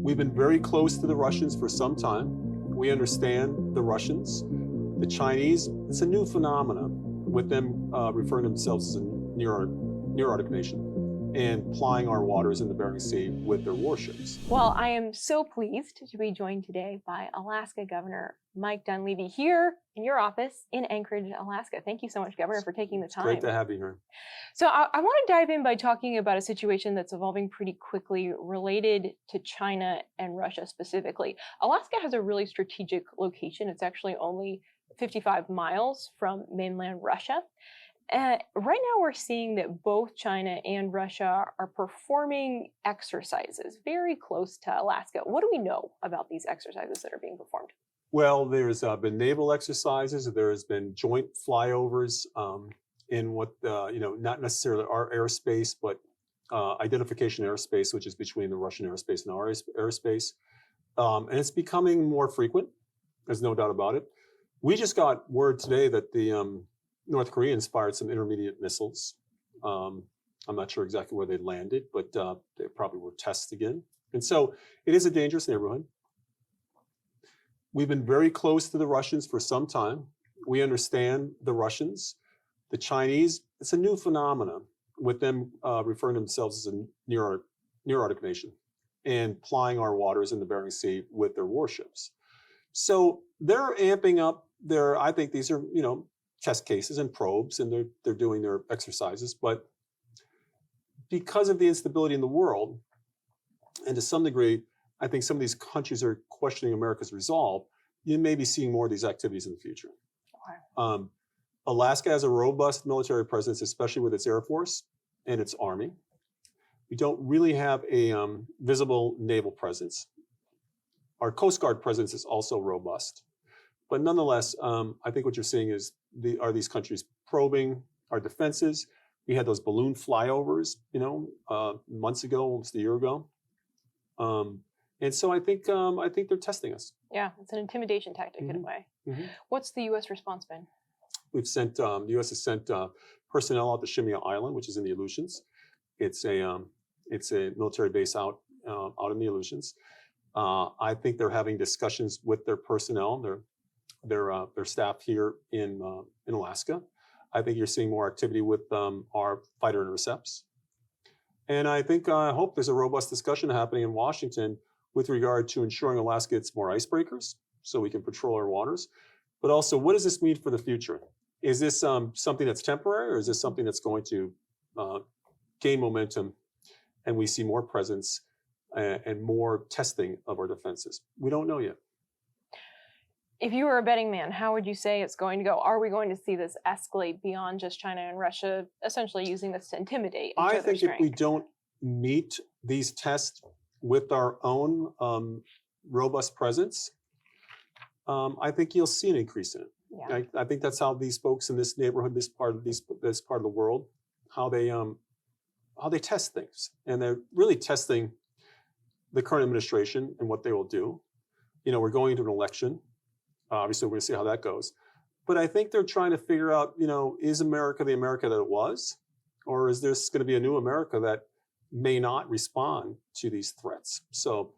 We've been very close to the Russians for some time. We understand the Russians. The Chinese, it's a new phenomenon with them referring to themselves as a near Arctic nation and plying our waters in the Bering Sea with their warships. Well, I am so pleased to be joined today by Alaska Governor Mike Dunleavy here in your office in Anchorage, Alaska. Thank you so much, Governor, for taking the time. Great to have you here. So I want to dive in by talking about a situation that's evolving pretty quickly related to China and Russia specifically. Alaska has a really strategic location. It's actually only 55 miles from mainland Russia. Right now we're seeing that both China and Russia are performing exercises very close to Alaska. What do we know about these exercises that are being performed? Well, there's been naval exercises. There's been joint flyovers in what, not necessarily our airspace, but identification airspace, which is between the Russian airspace and our airspace. And it's becoming more frequent. There's no doubt about it. We just got word today that the North Koreans fired some intermediate missiles. I'm not sure exactly where they landed, but they probably were tests again. And so it is a dangerous neighborhood. We've been very close to the Russians for some time. We understand the Russians. The Chinese, it's a new phenomenon with them referring to themselves as a near Arctic nation and plying our waters in the Bering Sea with their warships. So they're amping up their, I think these are, test cases and probes, and they're doing their exercises. But because of the instability in the world, and to some degree, I think some of these countries are questioning America's resolve, you may be seeing more of these activities in the future. Okay. Alaska has a robust military presence, especially with its Air Force and its Army. We don't really have a visible naval presence. Our Coast Guard presence is also robust. But nonetheless, I think what you're seeing is are these countries probing our defenses. We had those balloon flyovers, months ago, almost a year ago. And so I think they're testing us. Yeah, it's an intimidation tactic in a way. Mm-hmm. What's the U.S. response been? We've sent the U.S. has sent personnel out to Shimia Island, which is in the Aleutians. It's a military base out in the Aleutians. I think they're having discussions with their personnel, their staff here in Alaska. I think you're seeing more activity with our fighter intercepts. And I hope there's a robust discussion happening in Washington with regard to ensuring Alaska gets more icebreakers so we can patrol our waters. But also, what does this mean for the future? Is this something that's temporary, or is this something that's going to gain momentum and we see more presence and more testing of our defenses? We don't know yet. If you were a betting man, how would you say it's going to go? Are we going to see this escalate beyond just China and Russia essentially using this to intimidate each other's I think strength? if we don't meet these tests with our own robust presence, I think you'll see an increase in it. Yeah. I think that's how these folks in this neighborhood, this part of the world, how they test things, and they're really testing the current administration and what they will do. We're going into an election. Obviously, we're going to see how that goes. But I think they're trying to figure out, is America the America that it was, or is this going to be a new America that may not respond to these threats? So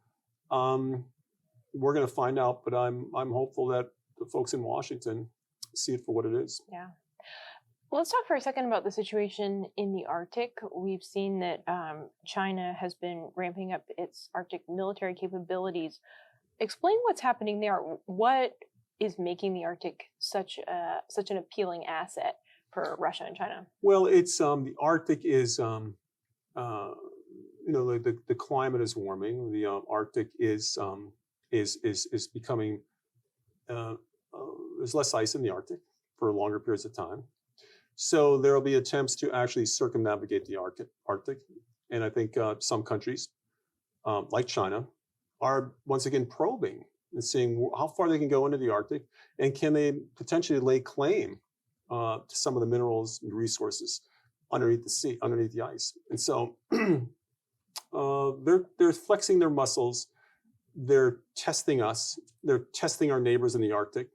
we're going to find out. But I'm hopeful that the folks in Washington see it for what it is. Yeah. Well, let's talk for a second about the situation in the Arctic. We've seen that China has been ramping up its Arctic military capabilities. Explain what's happening there. What is making the Arctic such an appealing asset for Russia and China? Well, it's the Arctic is the climate is warming. The Arctic is becoming there's less ice in the Arctic for longer periods of time. So there will be attempts to actually circumnavigate the Arctic. And I think some countries, like China, are once again probing and seeing how far they can go into the Arctic, and can they potentially lay claim to some of the minerals and resources underneath the sea, underneath the ice. And so they're flexing their muscles. They're testing us. They're testing our neighbors in the Arctic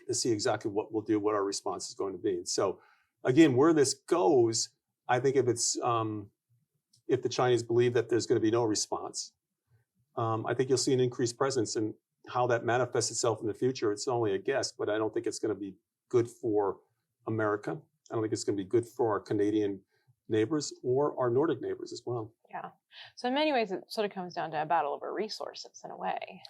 to see exactly what we'll do, what our response is going to be. And so, again, where this goes, I think if the Chinese believe that there's going to be no response, I think you'll see an increased presence, and how that manifests itself in the future, it's only a guess, but I don't think it's going to be good for America. I don't think it's going to be good for our Canadian neighbors or our Nordic neighbors as well. Yeah. So in many ways, it sort of comes down to a battle over resources in a way.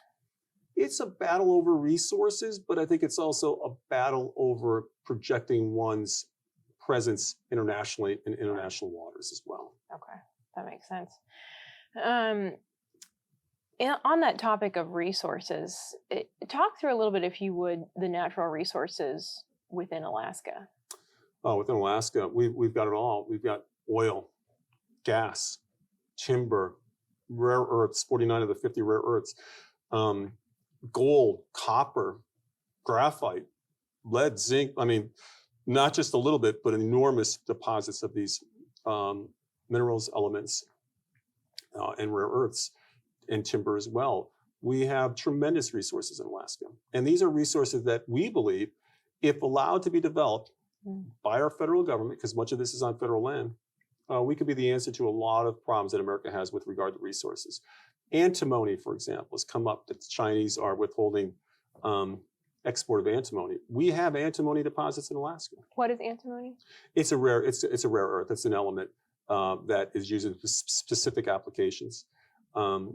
It's a battle over resources, but I think it's also a battle over projecting one's presence internationally in international waters as well. Okay, that makes sense. On that topic of resources, talk through a little bit, if you would, the natural resources within Alaska. Oh, within Alaska, we've got it all. We've got oil, gas, timber, rare earths, 49 of the 50 rare earths, gold, copper, graphite, lead, zinc. I mean, not just a little bit, but enormous deposits of these minerals, elements, and rare earths, and timber as well. We have tremendous resources in Alaska. And these are resources that we believe, if allowed to be developed by our federal government, because much of this is on federal land, we could be the answer to a lot of problems that America has with regard to resources. Antimony, for example, has come up that the Chinese are withholding export of antimony. We have antimony deposits in Alaska. What is antimony? It's a rare earth. It's an element that is used in specific applications. We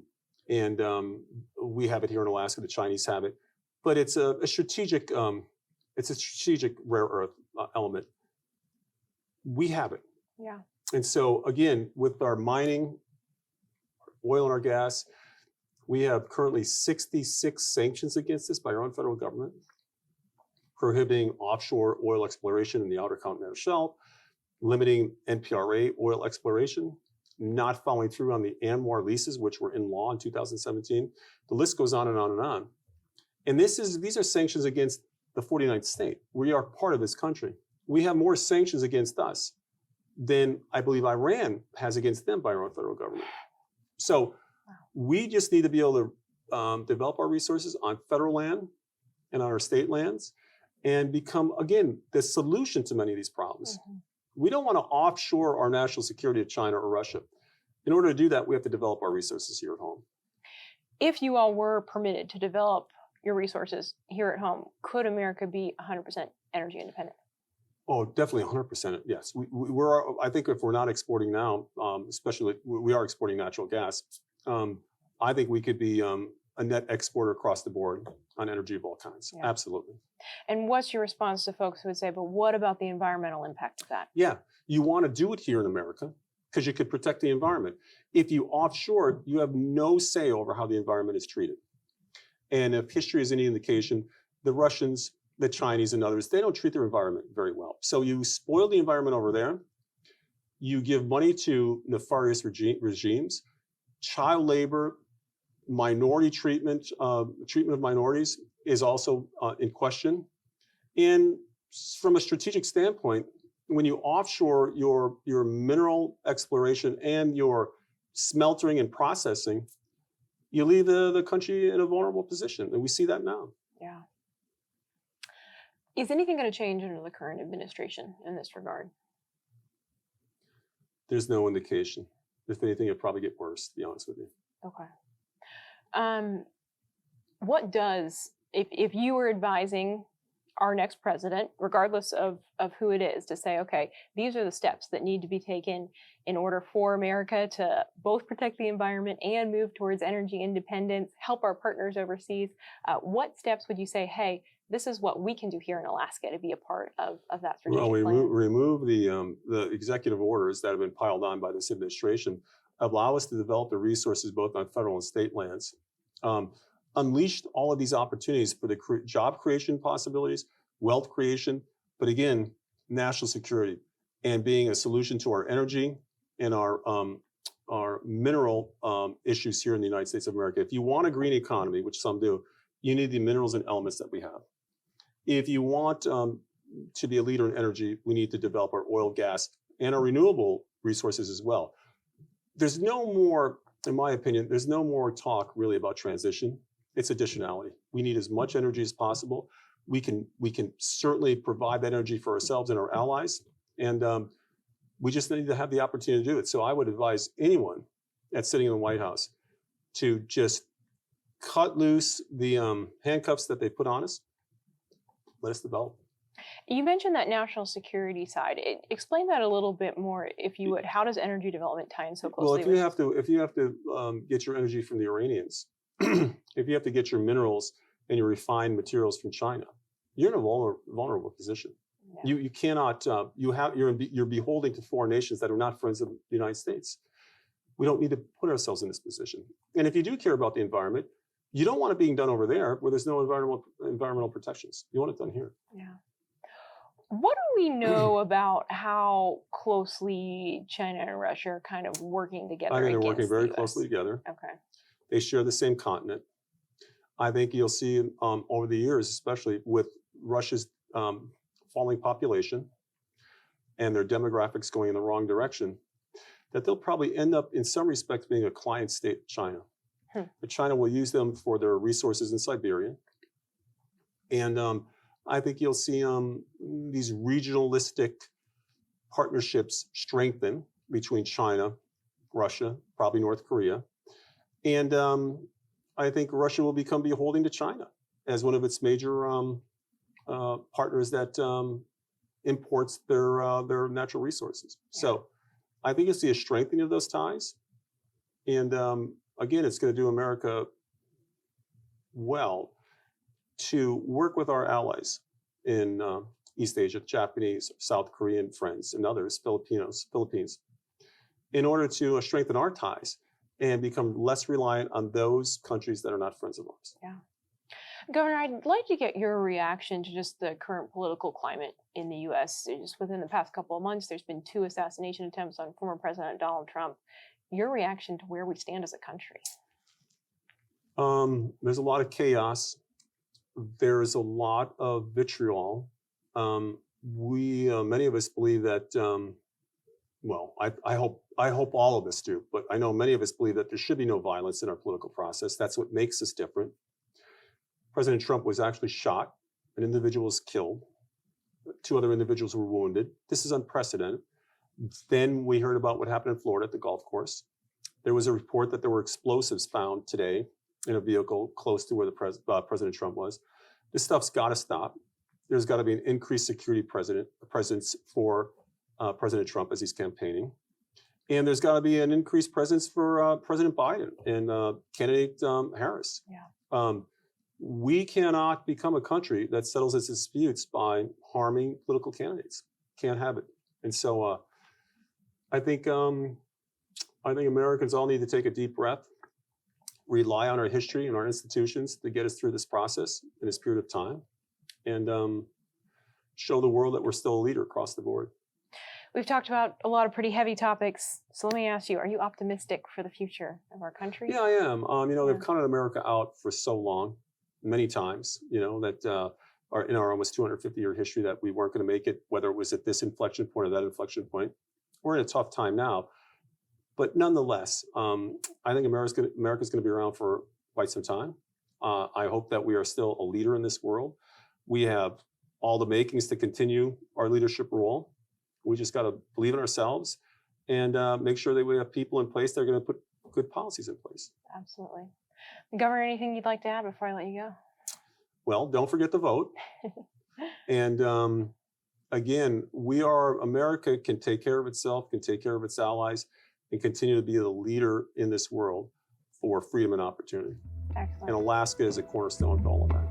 have it here in Alaska. The Chinese have it, but it's a strategic rare earth element. We have it. Yeah. And so again, with our mining, oil and our gas, we have currently 66 sanctions against us by our own federal government, prohibiting offshore oil exploration in the Outer Continental Shelf, limiting NPRA oil exploration, not following through on the ANWR leases, which were in law in 2017. The list goes on and on and on. And these are sanctions against the 49th state. We are part of this country. We have more sanctions against us than I believe Iran has against them by our own federal government. So we just need to be able to develop our resources on federal land and on our state lands and become, again, the solution to many of these problems. Mm-hmm. We don't want to offshore our national security to China or Russia. In order to do that, we have to develop our resources here at home. If you all were permitted to develop your resources here at home, could America be 100% energy independent? Oh, definitely 100%. Yes. We're, I think if we're not exporting now, especially we are exporting natural gas, I think we could be a net exporter across the board on energy of all kinds. Yeah. Absolutely. And what's your response to folks who would say, but what about the environmental impact of that? Yeah, you want to do it here in America because you could protect the environment. If you offshore, you have no say over how the environment is treated. And if history is any indication, the Russians, the Chinese, and others, they don't treat their environment very well. So you spoil the environment over there. You give money to nefarious regimes, child labor, minority treatment of minorities is also in question. And from a strategic standpoint, when you offshore your mineral exploration and your smeltering and processing, you leave the country in a vulnerable position. And we see that now. Yeah. Is anything going to change under the current administration in this regard? There's no indication. If anything, it'll probably get worse, to be honest with you. Okay. What does, if you were advising our next president, regardless of who it is, to say, okay, these are the steps that need to be taken in order for America to both protect the environment and move towards energy independence, help our partners overseas, what steps would you say, hey, this is what we can do here in Alaska to be a part of that strategic plan? Well, remove the executive orders that have been piled on by this administration, allow us to develop the resources both on federal and state lands, unleashed all of these opportunities for the job creation possibilities, wealth creation, but again, national security and being a solution to our energy and our mineral issues here in the United States of America. If you want a green economy, which some do, you need the minerals and elements that we have. If you want to be a leader in energy, we need to develop our oil, gas, and our renewable resources as well. There's no more, in my opinion, there's no more talk really about transition. It's additionality. We need as much energy as possible. We can certainly provide that energy for ourselves and our allies, and we just need to have the opportunity to do it. So I would advise anyone that's sitting in the White House, to just cut loose the handcuffs that they put on us. Let us develop. You mentioned that national security side. Explain that a little bit more, if you would. How does energy development tie in so Well, closely? if you have to get your energy from the Iranians, if you have to get your minerals and your refined materials from China, you're in a vulnerable position. Yeah. You cannot. You're beholden to foreign nations that are not friends of the United States. We don't need to put ourselves in this position. And if you do care about the environment, you don't want it being done over there where there's no environmental protections. You want it done here. Yeah. What do we know about how closely China and Russia are kind of working together? I think they're working against very the US? closely together. Okay. They share the same continent. I think you'll see over the years, especially with Russia's falling population and their demographics going in the wrong direction, that they'll probably end up in some respects being a client state of China. But China will use them for their resources in Siberia. And I think you'll see these regionalistic partnerships strengthen between China, Russia, probably North Korea. And I think Russia will become beholden to China as one of its major partners that imports their natural resources. So I think you'll see a strengthening of those ties. And again, it's going to do America well to work with our allies in East Asia, Japanese, South Korean friends, and others, Philippines, in order to strengthen our ties and become less reliant on those countries that are not friends of ours. Yeah. Governor, I'd like to get your reaction to just the current political climate in the U.S. Just within the past couple of months, there's been 2 assassination attempts on former President Donald Trump. Your reaction to where we stand as a country? There's a lot of chaos. There's a lot of vitriol. Many of us believe that, well, I hope all of us do, but I know many of us believe that there should be no violence in our political process. That's what makes us different. President Trump was actually shot. An individual was killed. 2 other individuals were wounded. This is unprecedented. Then we heard about what happened in Florida at the golf course. There was a report that there were explosives found today in a vehicle close to where the President Trump was. This stuff's got to stop. There's got to be an increased security presence for President Trump as he's campaigning. And there's got to be an increased presence for President Biden and candidate Harris. Yeah. We cannot become a country that settles its disputes by harming political candidates. Can't have it. And so I think Americans all need to take a deep breath, rely on our history and our institutions to get us through this process in this period of time, and show the world that we're still a leader across the board. We've talked about a lot of pretty heavy topics. So let me ask you, are you optimistic for the future of our country? Yeah, I am. They've counted America out for so long, many times, that are in our almost 250-year history that we weren't going to make it, whether it was at this inflection point or that inflection point. We're in a tough time now. But nonetheless, I think America's going to be around for quite some time. I hope that we are still a leader in this world. We have all the makings to continue our leadership role. We just got to believe in ourselves and make sure that we have people in place that are going to put good policies in place. Absolutely. Governor, anything you'd like to add before I let you go? Well, don't forget to vote. And again, America can take care of itself, can take care of its allies, and continue to be the leader in this world for freedom and opportunity. Excellent. And Alaska is a cornerstone to all of that.